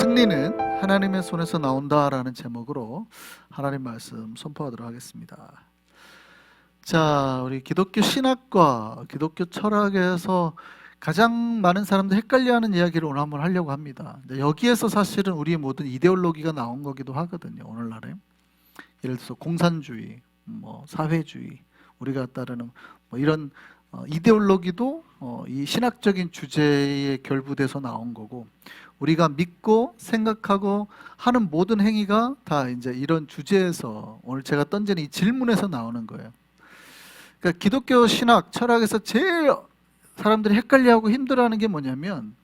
승리는 하나님의 손에서 나온다라는 제목으로 하나님 말씀 선포하도록 하겠습니다. 자, 우리 기독교 신학과 기독교 철학에서 가장 많은 사람들이 헷갈려하는 이야기를 오늘 한번 하려고 합니다. 여기에서 사실은 우리의 모든 이데올로기가 나온 거기도 하거든요. 오늘날에 예를 들어서 공산주의, 사회주의, 우리가 따르는 이런 이데올로기도 이 신학적인 주제에 결부돼서 나온 거고, 우리가 믿고 생각하고 하는 모든 행위가 다 이제 이런 주제에서, 오늘 제가 던지는 이 질문에서 나오는 거예요. 그러니까 기독교 신학 철학에서 제일 사람들이 헷갈려하고 힘들어하는 게 뭐냐면,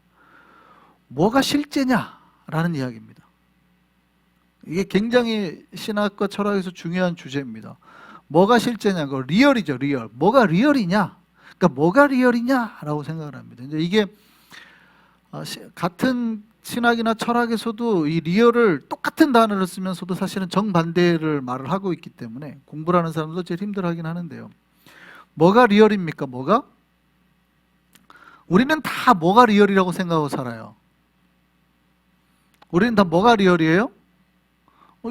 뭐가 실제냐라는 이야기입니다. 이게 굉장히 신학과 철학에서 중요한 주제입니다. 뭐가 실제냐, 그 리얼이죠, 리얼. 뭐가 리얼이냐? 그러니까 뭐가 리얼이냐라고 생각을 합니다. 이제 이게 같은 신학이나 철학에서도 이 리얼을 똑같은 단어를 쓰면서도 사실은 정반대를 말을 하고 있기 때문에 공부를 하는 사람도 제일 힘들어하긴 하는데요. 뭐가 리얼입니까? 뭐가? 우리는 다 뭐가 리얼이라고 생각하고 살아요. 우리는 다 뭐가 리얼이에요?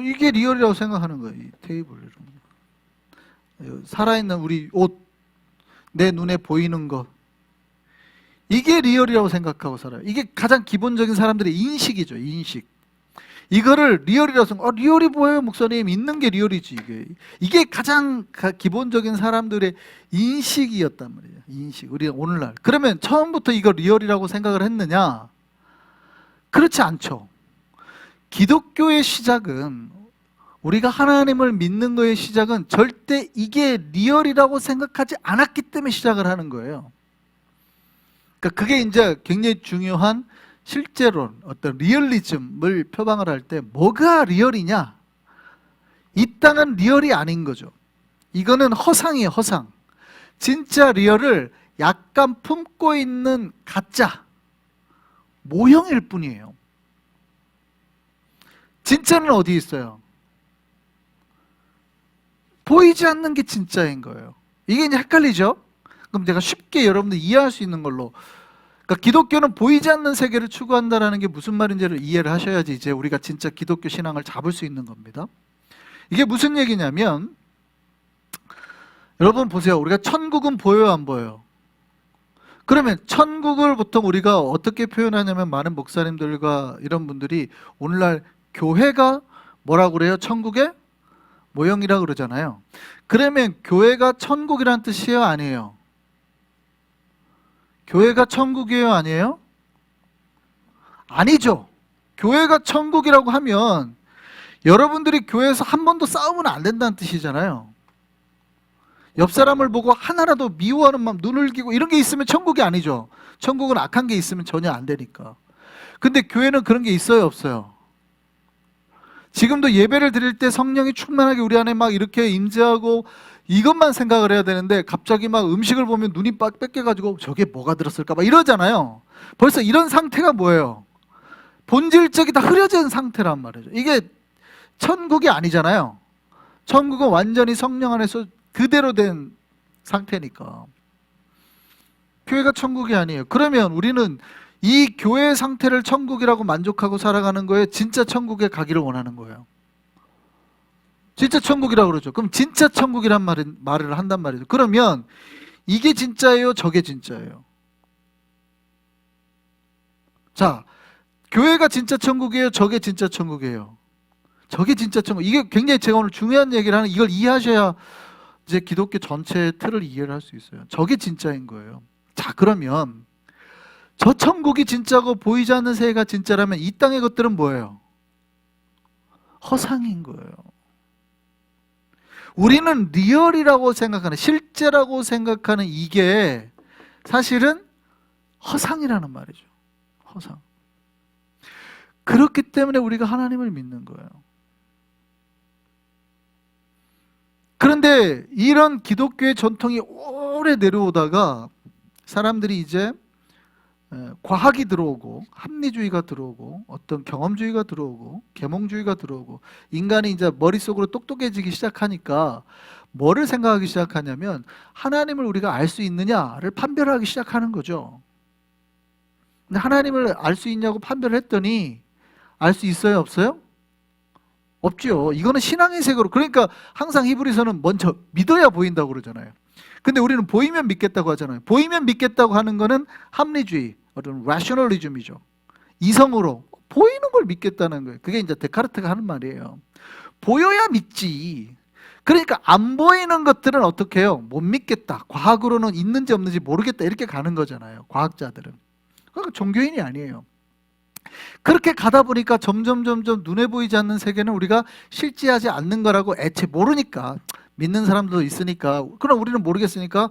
이게 리얼이라고 생각하는 거예요. 이 테이블, 살아있는 우리 옷, 내 눈에 보이는 것, 이게 리얼이라고 생각하고 살아요. 이게 가장 기본적인 사람들의 인식이죠. 인식. 이거를 리얼이라고 생각. 리얼이 뭐예요, 목사님? 있는 게 리얼이지. 이게 가장 기본적인 사람들의 인식이었단 말이에요. 인식. 우리가 오늘날. 그러면 처음부터 이거 리얼이라고 생각을 했느냐? 그렇지 않죠. 기독교의 시작은, 우리가 하나님을 믿는 거의 시작은 절대 이게 리얼이라고 생각하지 않았기 때문에 시작을 하는 거예요. 그러니까 그게 이제 굉장히 중요한 실제론, 어떤 리얼리즘을 표방을 할 때 뭐가 리얼이냐? 이 땅은 리얼이 아닌 거죠. 이거는 허상이에요, 허상. 진짜 리얼을 약간 품고 있는 가짜, 모형일 뿐이에요. 진짜는 어디 있어요? 보이지 않는 게 진짜인 거예요. 이게 이제 헷갈리죠? 그럼 제가 쉽게 여러분들 이해할 수 있는 걸로, 그러니까 기독교는 보이지 않는 세계를 추구한다는 게 무슨 말인지를 이해를 하셔야지 이제 우리가 진짜 기독교 신앙을 잡을 수 있는 겁니다. 이게 무슨 얘기냐면, 여러분 보세요. 우리가 천국은 보여요, 안 보여요? 그러면 천국을 보통 우리가 어떻게 표현하냐면, 많은 목사님들과 이런 분들이 오늘날 교회가 뭐라고 그래요? 천국의 모형이라고 그러잖아요. 그러면 교회가 천국이란 뜻이에요, 아니에요? 교회가 천국이에요, 아니에요? 아니죠. 교회가 천국이라고 하면 여러분들이 교회에서 한 번도 싸우면 안 된다는 뜻이잖아요. 옆 사람을 보고 하나라도 미워하는 마음, 눈을 기고 이런 게 있으면 천국이 아니죠. 천국은 악한 게 있으면 전혀 안 되니까. 근데 교회는 그런 게 있어요, 없어요? 지금도 예배를 드릴 때 성령이 충만하게 우리 안에 막 이렇게 임재하고 이것만 생각을 해야 되는데, 갑자기 막 음식을 보면 눈이 빡 뺏겨가지고 저게 뭐가 들었을까 막 이러잖아요. 벌써 이런 상태가 뭐예요? 본질적이 다 흐려진 상태란 말이죠. 이게 천국이 아니잖아요. 천국은 완전히 성령 안에서 그대로 된 상태니까. 교회가 천국이 아니에요. 그러면 우리는 이 교회 상태를 천국이라고 만족하고 살아가는 거에 진짜 천국에 가기를 원하는 거예요. 진짜 천국이라고 그러죠. 그럼 진짜 천국이란 말을 한단 말이죠. 그러면 이게 진짜예요, 저게 진짜예요? 자, 교회가 진짜 천국이에요, 저게 진짜 천국이에요? 저게 진짜 천국. 이게 굉장히 제가 오늘 중요한 얘기를 하는, 이걸 이해하셔야 이제 기독교 전체의 틀을 이해를 할 수 있어요. 저게 진짜인 거예요. 자, 그러면 저 천국이 진짜고 보이지 않는 세계가 진짜라면 이 땅의 것들은 뭐예요? 허상인 거예요. 우리는 리얼이라고 생각하는, 실제라고 생각하는 이게 사실은 허상이라는 말이죠. 허상. 그렇기 때문에 우리가 하나님을 믿는 거예요. 그런데 이런 기독교의 전통이 오래 내려오다가 사람들이 이제 과학이 들어오고, 합리주의가 들어오고, 어떤 경험주의가 들어오고, 계몽주의가 들어오고, 인간이 이제 머릿속으로 똑똑해지기 시작하니까 뭐를 생각하기 시작하냐면, 하나님을 우리가 알 수 있느냐를 판별하기 시작하는 거죠. 근데 하나님을 알 수 있냐고 판별을 했더니 알 수 있어요? 없어요? 없죠. 이거는 신앙의 세계로. 그러니까 항상 히브리서는 먼저 믿어야 보인다고 그러잖아요. 근데 우리는 보이면 믿겠다고 하잖아요. 보이면 믿겠다고 하는 거는 합리주의, 어떤 rationalism이죠. 이성으로 보이는 걸 믿겠다는 거예요. 그게 이제 데카르트가 하는 말이에요. 보여야 믿지. 그러니까 안 보이는 것들은 어떻게 해요? 못 믿겠다. 과학으로는 있는지 없는지 모르겠다. 이렇게 가는 거잖아요. 과학자들은. 그러니까 종교인이 아니에요. 그렇게 가다 보니까 점점 눈에 보이지 않는 세계는 우리가 실제하지 않는 거라고 애초에 모르니까, 믿는 사람도 있으니까, 그럼 우리는 모르겠으니까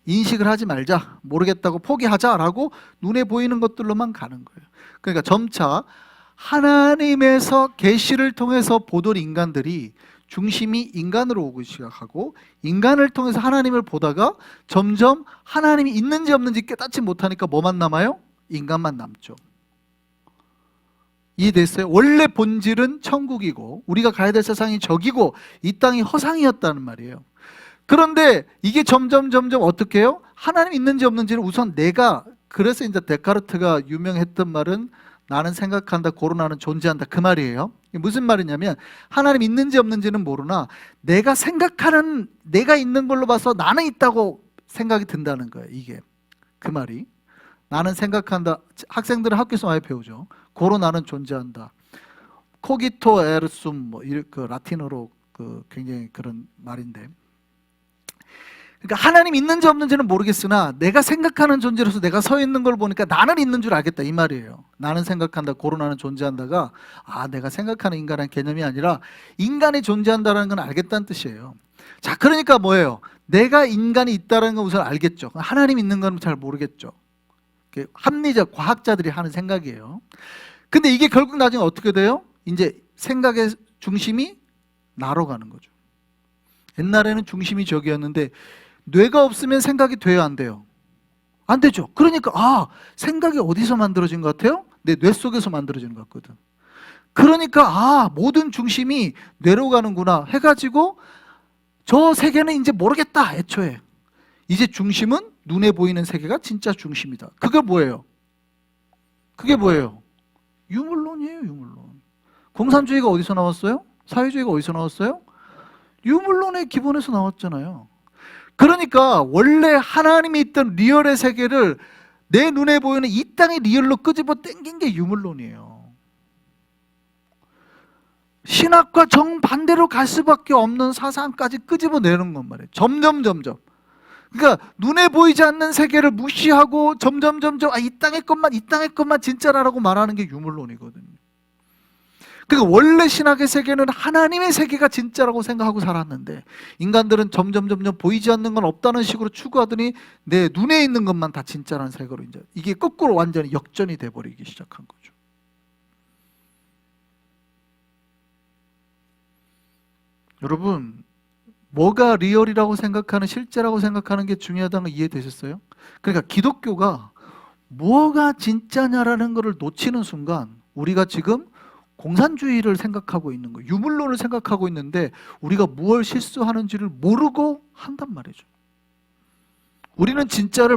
인식을 하지 말자, 모르겠다고 포기하자라고 눈에 보이는 것들로만 가는 거예요. 그러니까 점차 하나님에서 계시를 통해서 보던 인간들이 중심이 인간으로 오기 시작하고, 인간을 통해서 하나님을 보다가 점점 하나님이 있는지 없는지 깨닫지 못하니까 뭐만 남아요? 인간만 남죠. 이해됐어요? 원래 본질은 천국이고 우리가 가야 될 세상이 저기고 이 땅이 허상이었다는 말이에요. 그런데 이게 점점 어떻게 해요? 하나님 있는지 없는지는 우선 내가, 그래서 이제 데카르트가 유명했던 말은 나는 생각한다, 고로 나는 존재한다, 그 말이에요. 무슨 말이냐면 하나님 있는지 없는지는 모르나 내가 생각하는, 내가 있는 걸로 봐서 나는 있다고 생각이 든다는 거예요. 이게 그 말이. 나는 생각한다. 학생들은 학교에서 많이 배우죠. 고로 나는 존재한다. 코기토 에르숨, 뭐 그 라틴어로 그 굉장히 그런 말인데, 그러니까 하나님 있는지 없는지는 모르겠으나 내가 생각하는 존재로서 내가 서 있는 걸 보니까 나는 있는 줄 알겠다, 이 말이에요. 나는 생각한다, 고로 나는 존재한다가 내가 생각하는 인간의 개념이 아니라 인간이 존재한다는 건 알겠다는 뜻이에요. 자, 그러니까 뭐예요? 내가 인간이 있다는 건 우선 알겠죠. 하나님 있는 건 잘 모르겠죠. 합리적 과학자들이 하는 생각이에요. 근데 이게 결국 나중에 어떻게 돼요? 이제 생각의 중심이 나로 가는 거죠. 옛날에는 중심이 저기였는데 뇌가 없으면 생각이 돼요, 안 돼요? 안 되죠. 그러니까 생각이 어디서 만들어진 것 같아요? 내 뇌 속에서 만들어지는 것 같거든. 그러니까 모든 중심이 뇌로 가는구나 해가지고 저 세계는 이제 모르겠다, 애초에. 이제 중심은 눈에 보이는 세계가 진짜 중심이다. 그게 뭐예요? 유물론이에요, 유물론. 공산주의가 어디서 나왔어요? 사회주의가 어디서 나왔어요? 유물론의 기본에서 나왔잖아요. 그러니까 원래 하나님이 있던 리얼의 세계를 내 눈에 보이는 이 땅의 리얼로 끄집어 당긴 게 유물론이에요. 신학과 정반대로 갈 수밖에 없는 사상까지 끄집어내는 건 말이에요. 점점. 그러니까 눈에 보이지 않는 세계를 무시하고 점점 이 땅의 것만 진짜라고 말하는 게 유물론이거든요. 그러니까 원래 신학의 세계는 하나님의 세계가 진짜라고 생각하고 살았는데 인간들은 점점 보이지 않는 건 없다는 식으로 추구하더니 내 눈에 있는 것만 다 진짜라는 세계로 이제 이게 거꾸로 완전히 역전이 돼버리기 시작한 거죠. 여러분, 뭐가 리얼이라고 생각하는, 실제라고 생각하는 게 중요하다는 거 이해되셨어요? 그러니까 기독교가 뭐가 진짜냐라는 것을 놓치는 순간 우리가 지금 공산주의를 생각하고 있는 거예요. 유물론을 생각하고 있는데 우리가 무엇을 실수하는지를 모르고 한단 말이죠. 우리는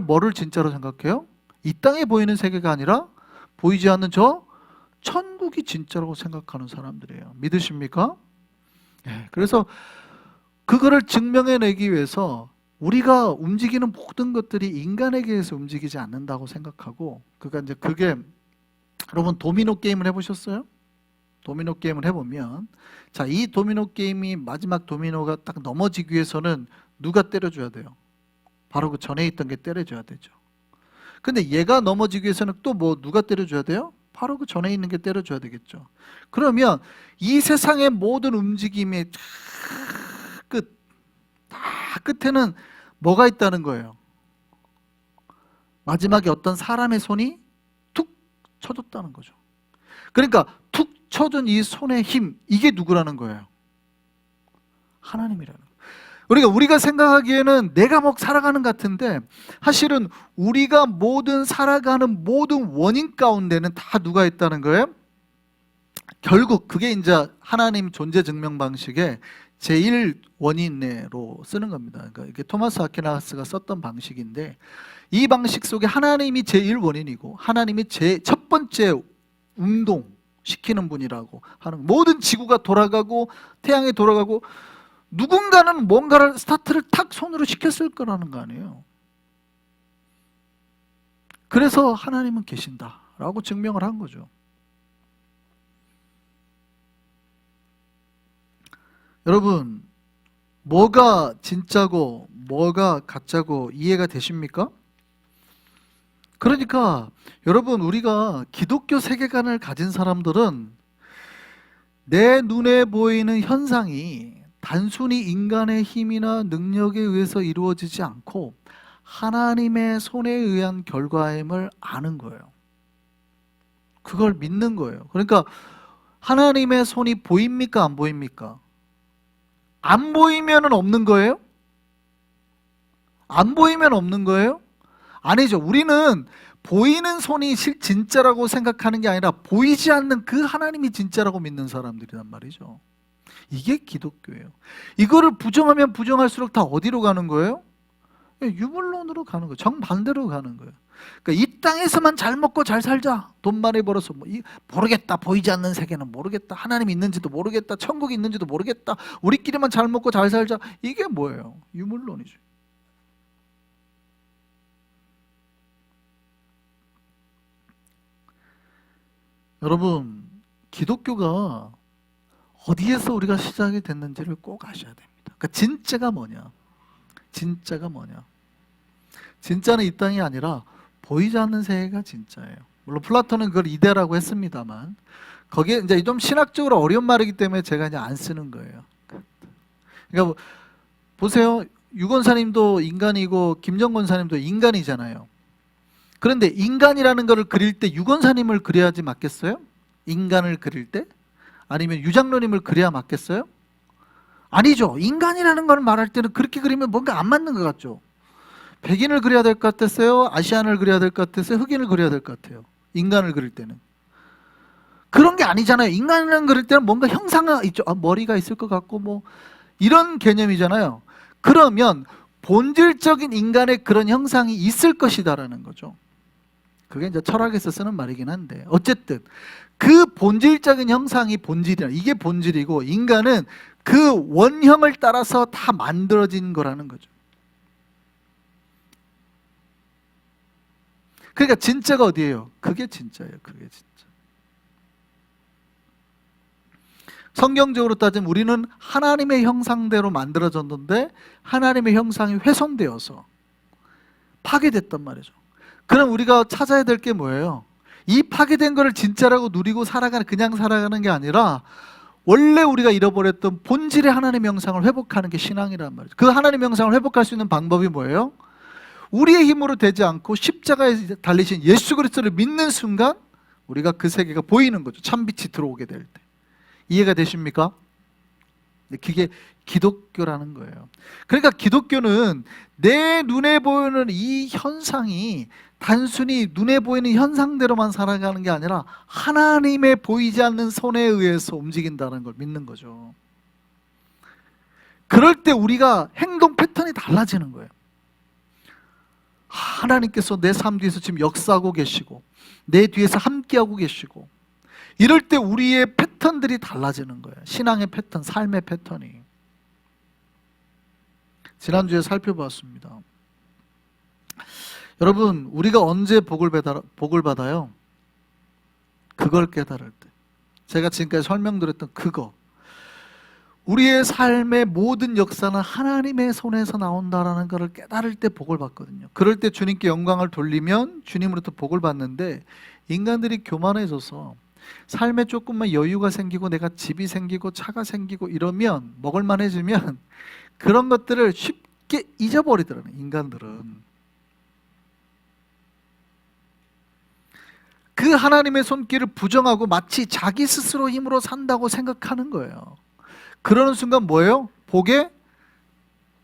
뭐를 진짜로 생각해요? 이 땅에 보이는 세계가 아니라 보이지 않는 저 천국이 진짜라고 생각하는 사람들이에요. 믿으십니까? 네, 그래서 그거를 증명해내기 위해서 우리가 움직이는 모든 것들이 인간에게 의해서 움직이지 않는다고 생각하고, 그러니까 이제 그게, 여러분 도미노 게임을 해보셨어요? 도미노 게임을 해보면, 자, 이 도미노 게임이 마지막 도미노가 딱 넘어지기 위해서는 누가 때려줘야 돼요? 바로 그 전에 있던 게 때려줘야 되죠. 근데 얘가 넘어지기 위해서는 또 누가 때려줘야 돼요? 바로 그 전에 있는 게 때려줘야 되겠죠. 그러면 이 세상의 모든 움직임의 끝에는 뭐가 있다는 거예요? 마지막에 어떤 사람의 손이 툭 쳐줬다는 거죠. 그러니까 툭 쳐준 이 손의 힘, 이게 누구라는 거예요? 하나님이라는 거예요. 우리가 생각하기에는 내가 살아가는 것 같은데 사실은 우리가 살아가는 모든 원인 가운데는 다 누가 있다는 거예요? 결국 그게 이제 하나님 존재 증명 방식의 제1원인으로 쓰는 겁니다. 그러니까 이게 토마스 아퀴나스가 썼던 방식인데, 이 방식 속에 하나님이 제1원인이고 하나님이 첫 번째 운동, 시키는 분이라고 하는, 모든 지구가 돌아가고 태양이 돌아가고 누군가는 뭔가를 스타트를 탁 손으로 시켰을 거라는 거 아니에요. 그래서 하나님은 계신다라고 증명을 한 거죠. 여러분, 뭐가 진짜고 뭐가 가짜고 이해가 되십니까? 그러니까 여러분, 우리가 기독교 세계관을 가진 사람들은 내 눈에 보이는 현상이 단순히 인간의 힘이나 능력에 의해서 이루어지지 않고 하나님의 손에 의한 결과임을 아는 거예요. 그걸 믿는 거예요. 그러니까 하나님의 손이 보입니까? 안 보입니까? 안 보이면 없는 거예요? 안 보이면 없는 거예요? 아니죠. 우리는 보이는 손이 진짜라고 생각하는 게 아니라 보이지 않는 그 하나님이 진짜라고 믿는 사람들이란 말이죠. 이게 기독교예요. 이거를 부정하면 부정할수록 다 어디로 가는 거예요? 유물론으로 가는 거예요. 정반대로 가는 거예요. 그러니까 이 땅에서만 잘 먹고 잘 살자. 돈 많이 벌어서 모르겠다. 보이지 않는 세계는 모르겠다. 하나님이 있는지도 모르겠다. 천국이 있는지도 모르겠다. 우리끼리만 잘 먹고 잘 살자. 이게 뭐예요? 유물론이죠. 여러분, 기독교가 어디에서 우리가 시작이 됐는지를 꼭 아셔야 됩니다. 그러니까 진짜가 뭐냐? 진짜가 뭐냐? 진짜는 이 땅이 아니라 보이지 않는 세계가 진짜예요. 물론 플라톤은 그걸 이데라고 했습니다만, 거기에 이제 좀 신학적으로 어려운 말이기 때문에 제가 이제 안 쓰는 거예요. 그러니까 보세요. 유건사님도 인간이고 김정건사님도 인간이잖아요. 그런데 인간이라는 것을 그릴 때 유건사님을 그려야지 맞겠어요? 인간을 그릴 때? 아니면 유장로님을 그려야 맞겠어요? 아니죠. 인간이라는 걸 말할 때는 그렇게 그리면 뭔가 안 맞는 것 같죠. 백인을 그려야 될 것 같았어요? 아시안을 그려야 될 것 같았어요? 흑인을 그려야 될 것 같아요? 인간을 그릴 때는. 그런 게 아니잖아요. 인간을 그릴 때는 뭔가 형상이 있죠. 머리가 있을 것 같고 뭐 이런 개념이잖아요. 그러면 본질적인 인간의 그런 형상이 있을 것이다라는 거죠. 그게 이제 철학에서 쓰는 말이긴 한데, 어쨌든 그 본질적인 형상이 본질이라, 이게 본질이고 인간은 그 원형을 따라서 다 만들어진 거라는 거죠. 그러니까 진짜가 어디예요? 그게 진짜예요. 그게 진짜. 성경적으로 따지면 우리는 하나님의 형상대로 만들어졌는데 하나님의 형상이 훼손되어서 파괴됐단 말이죠. 그럼 우리가 찾아야 될 게 뭐예요? 이 파괴된 거를 진짜라고 누리고 그냥 살아가는 게 아니라 원래 우리가 잃어버렸던 본질의 하나님의 형상을 회복하는 게 신앙이란 말이죠. 그 하나님의 형상을 회복할 수 있는 방법이 뭐예요? 우리의 힘으로 되지 않고 십자가에 달리신 예수 그리스도를 믿는 순간 우리가 그 세계가 보이는 거죠. 참빛이 들어오게 될 때. 이해가 되십니까? 그게 기독교라는 거예요. 그러니까 기독교는 내 눈에 보이는 이 현상이 단순히 눈에 보이는 현상대로만 살아가는 게 아니라 하나님의 보이지 않는 손에 의해서 움직인다는 걸 믿는 거죠. 그럴 때 우리가 행동 패턴이 달라지는 거예요. 하나님께서 내 삶 뒤에서 지금 역사하고 계시고 내 뒤에서 함께하고 계시고, 이럴 때 우리의 패턴들이 달라지는 거예요. 신앙의 패턴, 삶의 패턴이. 지난주에 살펴봤습니다. 여러분, 우리가 언제 복을 받아요? 그걸 깨달을 때. 제가 지금까지 설명드렸던 그거. 우리의 삶의 모든 역사는 하나님의 손에서 나온다는 것을 깨달을 때 복을 받거든요. 그럴 때 주님께 영광을 돌리면 주님으로부터 복을 받는데, 인간들이 교만해져서 삶에 조금만 여유가 생기고 내가 집이 생기고 차가 생기고 이러면, 먹을만해지면 그런 것들을 쉽게 잊어버리더라고요. 인간들은 그 하나님의 손길을 부정하고 마치 자기 스스로 힘으로 산다고 생각하는 거예요. 그러는 순간 뭐예요? 복의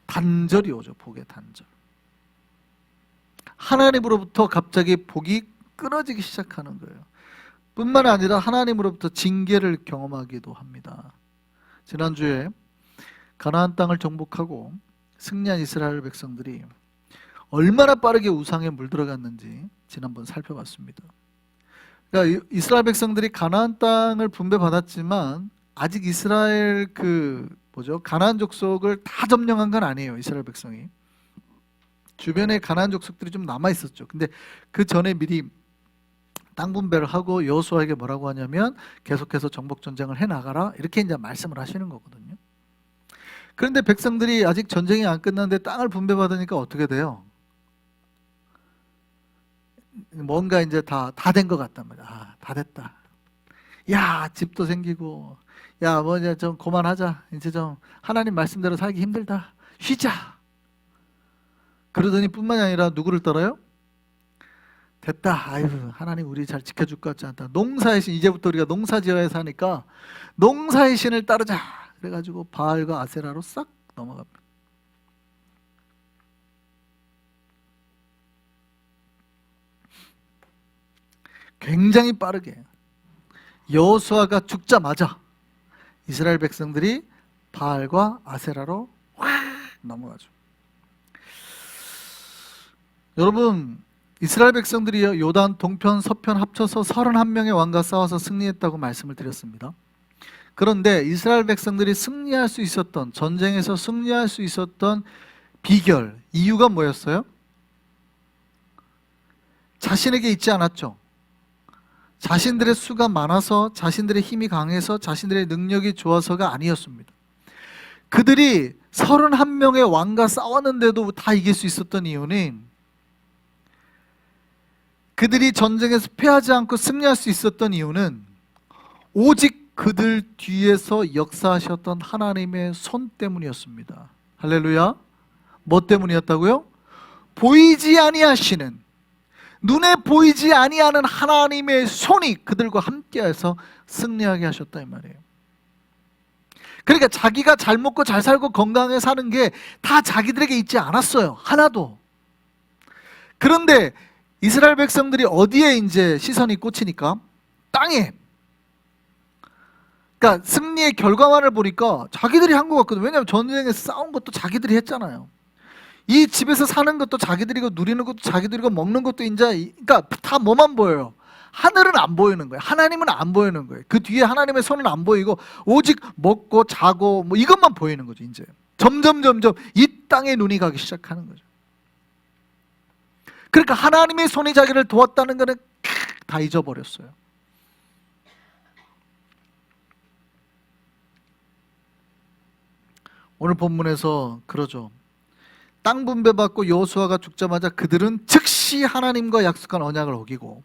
단절이 오죠. 복의 단절. 하나님으로부터 갑자기 복이 끊어지기 시작하는 거예요. 뿐만 아니라 하나님으로부터 징계를 경험하기도 합니다. 지난주에 가나안 땅을 정복하고 승리한 이스라엘 백성들이 얼마나 빠르게 우상에 물들어갔는지 지난번 살펴봤습니다. 그러니까 이스라엘 백성들이 가나안 땅을 분배받았지만 아직 이스라엘 가나안 족속을 다 점령한 건 아니에요. 이스라엘 백성이 주변에 가나안 족속들이 좀 남아 있었죠. 근데 그 전에 미리 땅 분배를 하고 여호수아에게 뭐라고 하냐면 계속해서 정복 전쟁을 해 나가라 이렇게 이제 말씀을 하시는 거거든요. 그런데 백성들이 아직 전쟁이 안 끝났는데 땅을 분배받으니까 어떻게 돼요? 뭔가 이제 다 된 것 같단 말이야. 다 됐다. 야, 집도 생기고, 야, 뭐 이제 좀 그만하자. 이제 좀 하나님 말씀대로 살기 힘들다. 쉬자. 그러더니 뿐만이 아니라 누구를 따라요? 됐다. 아유, 하나님 우리 잘 지켜줄 것 같지 않다. 농사의 신, 이제부터 우리가 농사 지어야 사니까 농사의 신을 따르자. 그래가지고 바알과 아세라로 싹 넘어갑니다. 굉장히 빠르게 여호수아가 죽자마자 이스라엘 백성들이 바알과 아세라로 확 넘어가죠. 여러분, 이스라엘 백성들이 요단 동편 서편 합쳐서 31명의 왕과 싸워서 승리했다고 말씀을 드렸습니다. 그런데 이스라엘 백성들이 승리할 수 있었던, 전쟁에서 승리할 수 있었던 비결, 이유가 뭐였어요? 자신에게 있지 않았죠. 자신들의 수가 많아서, 자신들의 힘이 강해서, 자신들의 능력이 좋아서가 아니었습니다. 그들이 31명의 왕과 싸웠는데도 다 이길 수 있었던 이유는 그들이 전쟁에서 패하지 않고 승리할 수 있었던 이유는 오직 그들 뒤에서 역사하셨던 하나님의 손 때문이었습니다. 할렐루야. 뭐 때문이었다고요? 보이지 아니하시는, 눈에 보이지 아니하는 하나님의 손이 그들과 함께해서 승리하게 하셨다 이 말이에요. 그러니까 자기가 잘 먹고 잘 살고 건강하게 사는 게 다 자기들에게 있지 않았어요. 하나도. 그런데 이스라엘 백성들이 어디에 이제 시선이 꽂히니까? 땅에. 그러니까 승리의 결과만을 보니까 자기들이 한 것 같거든요. 왜냐하면 전쟁에서 싸운 것도 자기들이 했잖아요. 이 집에서 사는 것도 자기들이고 누리는 것도 자기들이고 먹는 것도 이제, 그러니까 다 뭐만 보여요? 하늘은 안 보이는 거예요. 하나님은 안 보이는 거예요. 그 뒤에 하나님의 손은 안 보이고 오직 먹고 자고 뭐 이것만 보이는 거죠. 이제 점점 이 땅에 눈이 가기 시작하는 거죠. 그러니까 하나님의 손이 자기를 도왔다는 거는 다 잊어버렸어요. 오늘 본문에서 그러죠. 땅 분배받고 여호수아가 죽자마자 그들은 즉시 하나님과 약속한 언약을 어기고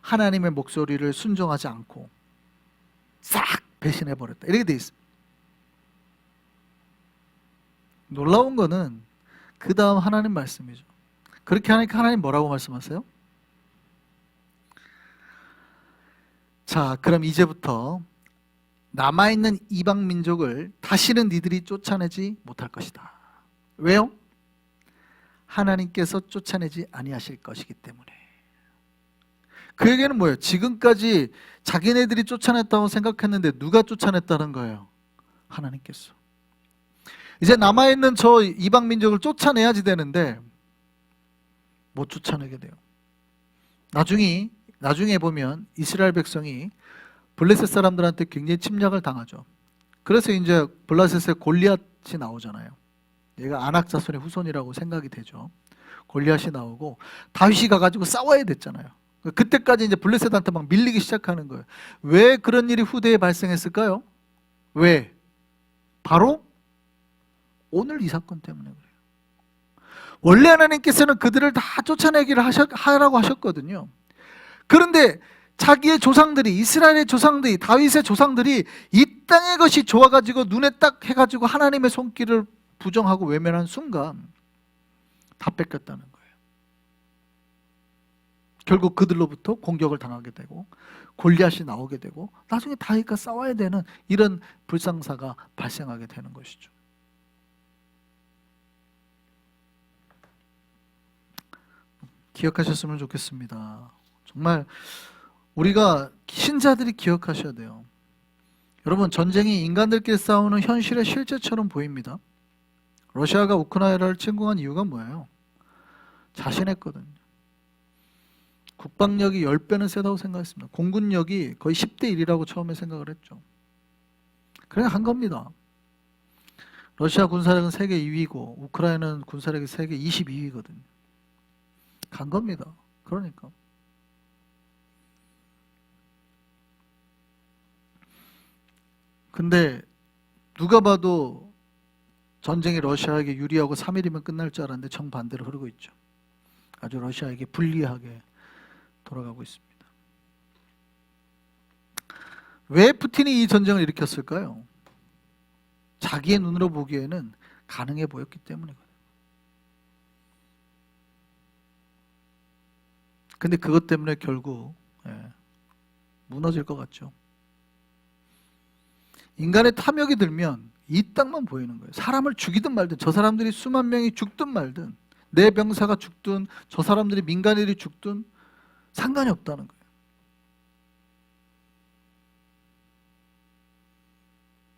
하나님의 목소리를 순종하지 않고 싹 배신해버렸다. 이렇게 돼 있습니다. 놀라운 거는 그 다음 하나님 말씀이죠. 그렇게 하니까 하나님 뭐라고 말씀하세요? 자, 그럼 이제부터 남아있는 이방 민족을 다시는 니들이 쫓아내지 못할 것이다. 왜요? 하나님께서 쫓아내지 아니하실 것이기 때문에. 그 얘기는 뭐예요? 지금까지 자기네들이 쫓아냈다고 생각했는데 누가 쫓아냈다는 거예요? 하나님께서. 이제 남아있는 저 이방 민족을 쫓아내야지 되는데 못 쫓아내게 돼요. 나중에 보면 이스라엘 백성이 블레셋 사람들한테 굉장히 침략을 당하죠. 그래서 이제 블레셋의 골리앗이 나오잖아요. 얘가 아낙 자손의 후손이라고 생각이 되죠. 골리앗이 나오고 다윗이 가가지고 싸워야 됐잖아요. 그때까지 이제 블레셋한테 막 밀리기 시작하는 거예요. 왜 그런 일이 후대에 발생했을까요? 왜? 바로 오늘 이 사건 때문에 그래요. 원래 하나님께서는 그들을 다 쫓아내기를 하라고 하셨거든요. 그런데 자기의 조상들이, 이스라엘의 조상들이, 다윗의 조상들이 이 땅의 것이 좋아가지고 눈에 딱 해가지고 하나님의 손길을 부정하고 외면한 순간 다 뺏겼다는 거예요. 결국 그들로부터 공격을 당하게 되고 골리앗이 나오게 되고 나중에 다윗과 싸워야 되는 이런 불상사가 발생하게 되는 것이죠. 기억하셨으면 좋겠습니다. 정말 우리가 신자들이 기억하셔야 돼요. 여러분, 전쟁이 인간들끼리 싸우는 현실의 실제처럼 보입니다. 러시아가 우크라이나를 침공한 이유가 뭐예요? 자신했거든요. 국방력이 10배는 세다고 생각했습니다. 공군력이 거의 10대 1이라고 처음에 생각을 했죠. 그냥 한 겁니다. 러시아 군사력은 세계 2위고 우크라이나는 군사력이 세계 22위거든요. 간 겁니다. 그러니까. 근데 누가 봐도 전쟁이 러시아에게 유리하고 3일이면 끝날 줄 알았는데 정반대로 흐르고 있죠. 아주 러시아에게 불리하게 돌아가고 있습니다. 왜 푸틴이 이 전쟁을 일으켰을까요? 자기의 눈으로 보기에는 가능해 보였기 때문이거든요. 근데 그것 때문에 결국 무너질 것 같죠. 인간의 탐욕이 들면 이 땅만 보이는 거예요. 사람을 죽이든 말든, 저 사람들이 수만 명이 죽든 말든, 내 병사가 죽든 저 사람들이 민간인이 죽든 상관이 없다는 거예요.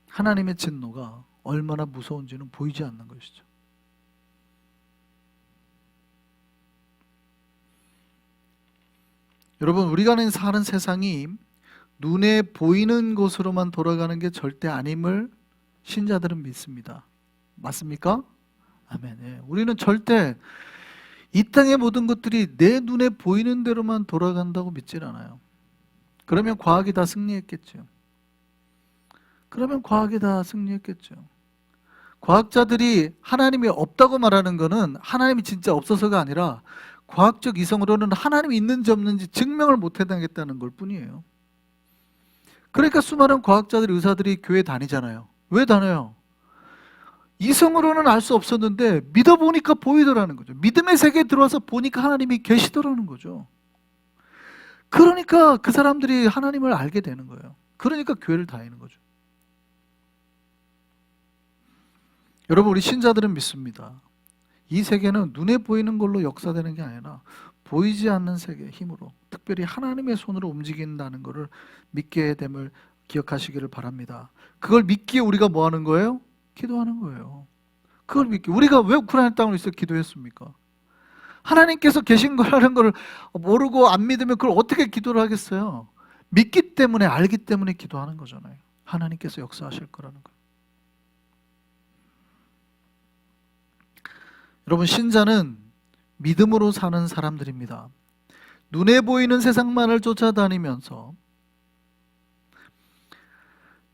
하나님의 진노가 얼마나 무서운지는 보이지 않는 것이죠. 여러분, 우리가 사는 세상이 눈에 보이는 곳으로만 돌아가는 게 절대 아님을 신자들은 믿습니다. 맞습니까? 아멘. 예. 우리는 절대 이 땅의 모든 것들이 내 눈에 보이는 대로만 돌아간다고 믿질 않아요. 그러면 과학이 다 승리했겠죠. 과학자들이 하나님이 없다고 말하는 것은 하나님이 진짜 없어서가 아니라 과학적 이성으로는 하나님이 있는지 없는지 증명을 못 해내겠다는 걸 뿐이에요. 그러니까 수많은 과학자들이, 의사들이 교회 다니잖아요. 왜 다녀요? 이성으로는 알 수 없었는데 믿어보니까 보이더라는 거죠. 믿음의 세계에 들어와서 보니까 하나님이 계시더라는 거죠. 그러니까 그 사람들이 하나님을 알게 되는 거예요. 그러니까 교회를 다니는 거죠. 여러분, 우리 신자들은 믿습니다. 이 세계는 눈에 보이는 걸로 역사되는 게 아니라 보이지 않는 세계의 힘으로, 특별히 하나님의 손으로 움직인다는 것을 믿게 됨을 기억하시기를 바랍니다. 그걸 믿기에 우리가 뭐 하는 거예요? 기도하는 거예요. 그걸 믿기. 우리가 왜 우크라이나 땅으로 있어 기도했습니까? 하나님께서 계신 거라는 걸 모르고 안 믿으면 그걸 어떻게 기도를 하겠어요? 믿기 때문에, 알기 때문에 기도하는 거잖아요. 하나님께서 역사하실 거라는 거예요. 여러분, 신자는 믿음으로 사는 사람들입니다. 눈에 보이는 세상만을 쫓아다니면서,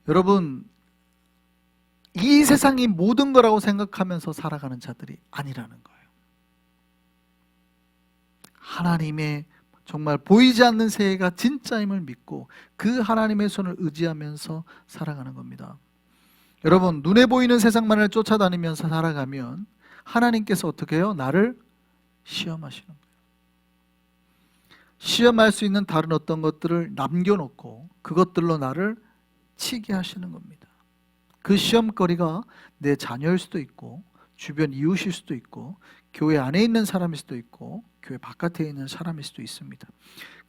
여러분, 이 세상이 모든 거라고 생각하면서 살아가는 자들이 아니라는 거예요. 하나님의 정말 보이지 않는 세계가 진짜임을 믿고 그 하나님의 손을 의지하면서 살아가는 겁니다. 여러분, 눈에 보이는 세상만을 쫓아다니면서 살아가면 하나님께서 어떻게 해요? 나를 시험하시는 거예요. 시험할 수 있는 다른 어떤 것들을 남겨놓고 그것들로 나를 치게 하시는 겁니다. 그 시험거리가 내 자녀일 수도 있고, 주변 이웃일 수도 있고, 교회 안에 있는 사람일 수도 있고, 교회 바깥에 있는 사람일 수도 있습니다.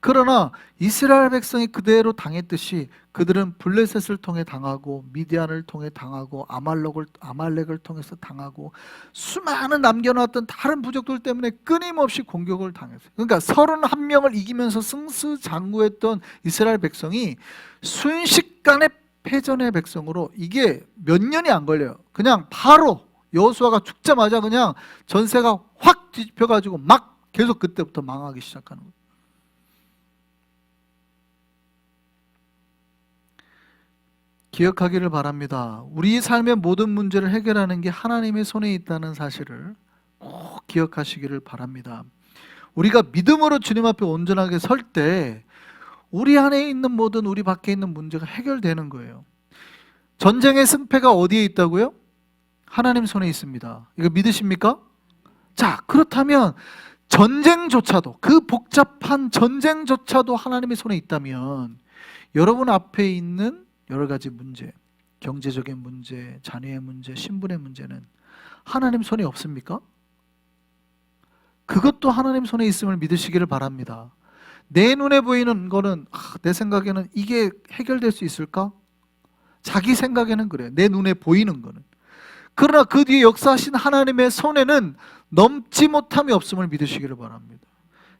그러나 이스라엘 백성이 그대로 당했듯이 그들은 블레셋을 통해 당하고, 미디안을 통해 당하고, 아말렉을 통해서 당하고, 수많은 남겨놨던 다른 부족들 때문에 끊임없이 공격을 당했어요. 그러니까 31명을 이기면서 승승장구했던 이스라엘 백성이 순식간에 패전의 백성으로, 이게 몇 년이 안 걸려요. 그냥 바로 여호수아가 죽자마자 그냥 전세가 확 뒤집혀가지고 막 계속 그때부터 망하기 시작하는 거예요. 기억하기를 바랍니다. 우리 삶의 모든 문제를 해결하는 게 하나님의 손에 있다는 사실을 꼭 기억하시기를 바랍니다. 우리가 믿음으로 주님 앞에 온전하게 설 때 우리 안에 있는 모든, 우리 밖에 있는 문제가 해결되는 거예요. 전쟁의 승패가 어디에 있다고요? 하나님 손에 있습니다. 이거 믿으십니까? 자, 그렇다면 전쟁조차도, 그 복잡한 전쟁조차도 하나님의 손에 있다면 여러분 앞에 있는 여러 가지 문제, 경제적인 문제, 자녀의 문제, 신분의 문제는 하나님 손에 없습니까? 그것도 하나님 손에 있음을 믿으시기를 바랍니다. 내 눈에 보이는 거는 내 생각에는 이게 해결될 수 있을까? 자기 생각에는 그래요. 내 눈에 보이는 거는. 그러나 그 뒤에 역사하신 하나님의 손에는 넘지 못함이 없음을 믿으시기를 바랍니다.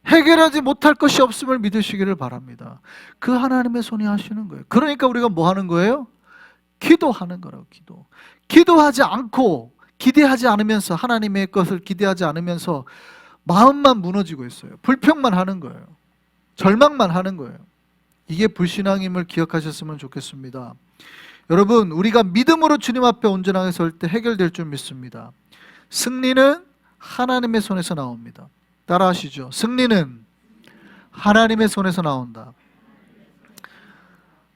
해결하지 못할 것이 없음을 믿으시기를 바랍니다. 그 하나님의 손이 하시는 거예요. 그러니까 우리가 뭐 하는 거예요? 기도하는 거라고. 기도하지 않고 기대하지 않으면서, 하나님의 것을 기대하지 않으면서 마음만 무너지고 있어요. 불평만 하는 거예요. 절망만 하는 거예요. 이게 불신앙임을 기억하셨으면 좋겠습니다. 여러분, 우리가 믿음으로 주님 앞에 온전하게 설 때 해결될 줄 믿습니다. 승리는 하나님의 손에서 나옵니다. 따라하시죠. 승리는 하나님의 손에서 나온다.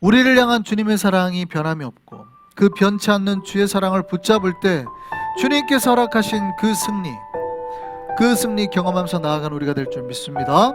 우리를 향한 주님의 사랑이 변함이 없고 그 변치 않는 주의 사랑을 붙잡을 때 주님께서 허락하신 그 승리 경험하면서 나아가는 우리가 될 줄 믿습니다.